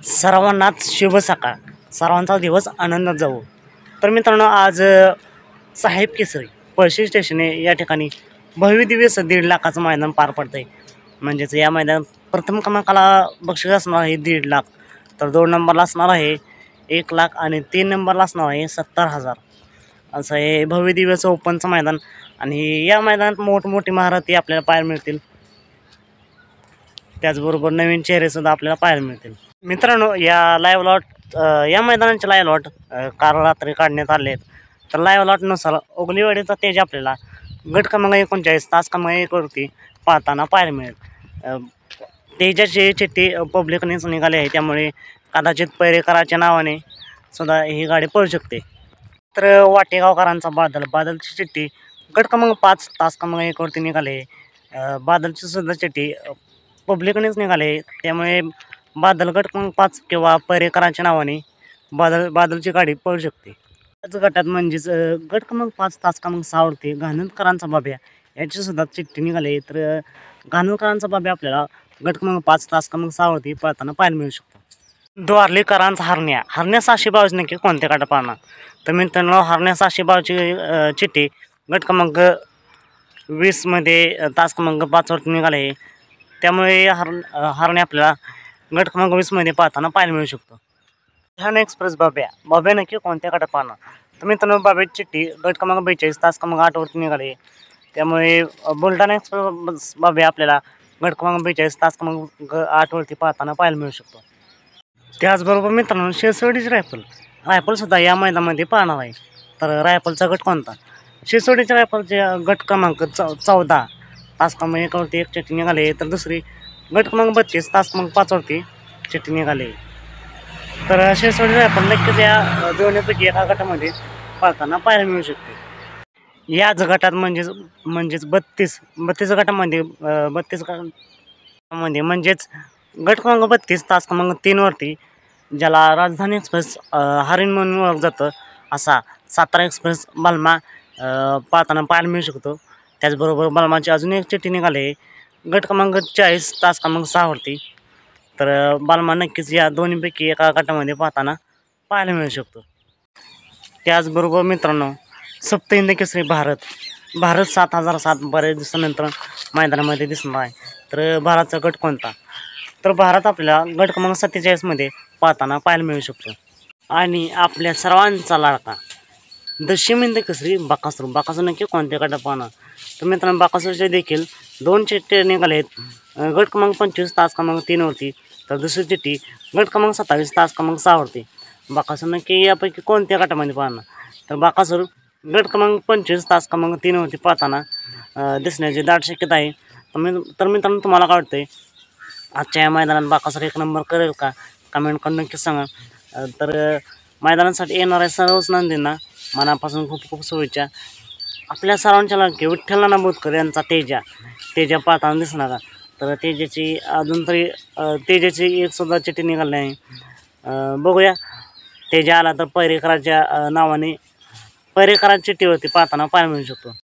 सर्वांनाच शुभ सकाळ. सर्वांचा दिवस आनंदात जावो. तर मित्रांनो, आज साहेब केसरी पळशी स्टेशन या ठिकाणी भव्य दिव्य 1.5 लाखाचं मैदान पार पडतंय. म्हणजेच या मैदानात प्रथम क्रमांकाला बक्षीस असणार आहे 1.5 लाख, तर 2 नंबरला असणार आहे 1 लाख आणि 3 नंबरला असणार आहे 70,000. असं हे भव्य दिव्यचं ओपनचं मैदान. आणि या मैदानात मोठमोठी महारथी आपल्याला पाहायला मिळतील. त्याचबरोबर नवीन चेहरेसुद्धा आपल्याला पाहायला मिळतील. मित्रांनो, या लाईव्ह लॉट या मैदानाचे लाईव्ह लॉट काल रात्री काढण्यात आले आहेत. तर लाईव्ह लॉटनुसार ओगलीवाडीचा तेज आपल्याला गट क्रमांक 39 तास क्रमांक 1 वरती पाहताना पाहायला मिळेल. तेजाची चिठ्ठी पब्लिकनेच निघाली आहे, त्यामुळे कदाचित पैरेकराच्या नावाने सुद्धा ही गाडी पळू शकते. तर वाटेगावकरांचा बादलची चिठ्ठी गट क्रमांक 5 तास क्रमांक 1 वरती निघाले. बादलची सुद्धा चिठ्ठी पब्लिकनेच निघाले, त्यामुळे बादल गट क्रमांक 5 किंवा पैरेकरांच्या नावाने बादलची गाडी पळू शकते. त्याच गटात म्हणजेच गट क्रमांक 5 तास क्रमांक 6 वरती घाणदकरांचा बाब्या याची सुद्धा चिठ्ठी निघाली. तर घाणदकरांचा बाब्या आपल्याला गट क्रमांक 5 तास क्रमांक 6 वरती पळताना पाहायला मिळू शकतो. द्वारलीकरांचा हरण्या 722 नक्की कोणत्या गटात पाहणार? तर मित्रांनो, हरण्या 722 चिठ्ठी गट क्रमांक 20 मध्ये तास क्रमांक 5 वरती निघाले, त्यामुळे हरणे आपल्याला गट क्रमांक 20 मध्ये पाहताना पाहायला मिळू शकतो. ठाणे एक्सप्रेस बाब्या नक्की कोणत्या गटात पाहणार? तर मित्रांनो, बाब्याची चिठ्ठी गट क्रमांक 42 तास क्रमांक 8 वरती निघाले, त्यामुळे बुलढाणा एक्सप्रेस बाब्या आपल्याला गट क्रमांक 42 तास क्रमांक 8 वरती पाहताना पाहायला मिळू शकतो. त्याचबरोबर मित्रांनो, शिरसोडीची रायफलसुद्धा या मैदानामध्ये पाहणार आहे. तर रायफलचा गट कोणता? शिरसोडीच्या रायफलचे गट क्रमांक 14 तास क्रमांक 1 वरती एक चिठ्ठी निघाली, तर दुसरी गट क्रमांक 32 तास क्रमांक 5 वरती चिठ्ठी निघाली. तर शिरसोडी रायफल नक्कीच या दोन्हीपैकी एका गटामध्ये पाहताना पाहायला मिळू शकते. याच गटात म्हणजेच 32 गटामध्ये म्हणजेच गट क्रमांक 32 तास क्रमांक 3 वरती, ज्याला राजधानी एक्सप्रेस हरिण म्हणून ओळखलं जातं, असा सातारा एक्सप्रेस बलमा पाहताना पाहायला मिळू शकतो. त्याचबरोबर बलमाची अजून एक चिठ्ठी निघाली गट क्रमांक 40 तास क्रमांक 6 वरती. तर बलमा नक्कीच या दोन्हीपैकी एका गटामध्ये पाहताना पाहायला मिळू शकतो. त्याचबरोबर मित्रांनो, सप्तहिंद केसरी भारत 7007 बरेच दिवसानंतर मैदानामध्ये दिसणार आहे. तर भारतचा गट कोणता? तर भारत आपल्याला गट क्रमांक 47 मध्ये पाहताना पाहायला मिळू शकतो. आणि आपल्या सर्वांचा लाडका दशमिंद केसरी बाकासूर नक्की कोणत्या गटात पाहणार? तर मित्रांनो, बाकासूरचे देखील 2 चिठ्ठी निघाले आहेत. गट क्रमांक 25 तास क्रमांक 3 वरती, तर दुसरी चिठ्ठी गट क्रमांक 27 तास क्रमांक 6 वरती. बाकासूर नक्की यापैकी कोणत्या गटामध्ये पाहणार? तर बाकासूर गट क्रमांक 25 तास क्रमांक 3 वरती पाहताना दिसण्याची दाट शक्यता आहे. तर मित्रांनो, तुम्हाला काय वाटतंय? आजच्या या मैदानात बाकासूर 1 नंबर करेल का? कमेंट करून नक्कीच सांगा. तर मैदानासाठी येणाऱ्या सर्वच नंदींना मनापासून खूप खूप शुभेच्छा. आपल्या सर्वांच्या लाडके विठ्ठल नाना बोरकर यांचा तेजा पाहताना दिसणार. तर तेजाची अजून तरी एक सुद्धा चिठ्ठी निघाली नाही. बघूया, तेजा आला तर पैरेकराच्या नावाने पैरेकराच्या चिठ्ठीवरती पाहताना पाहायला मिळू शकतो.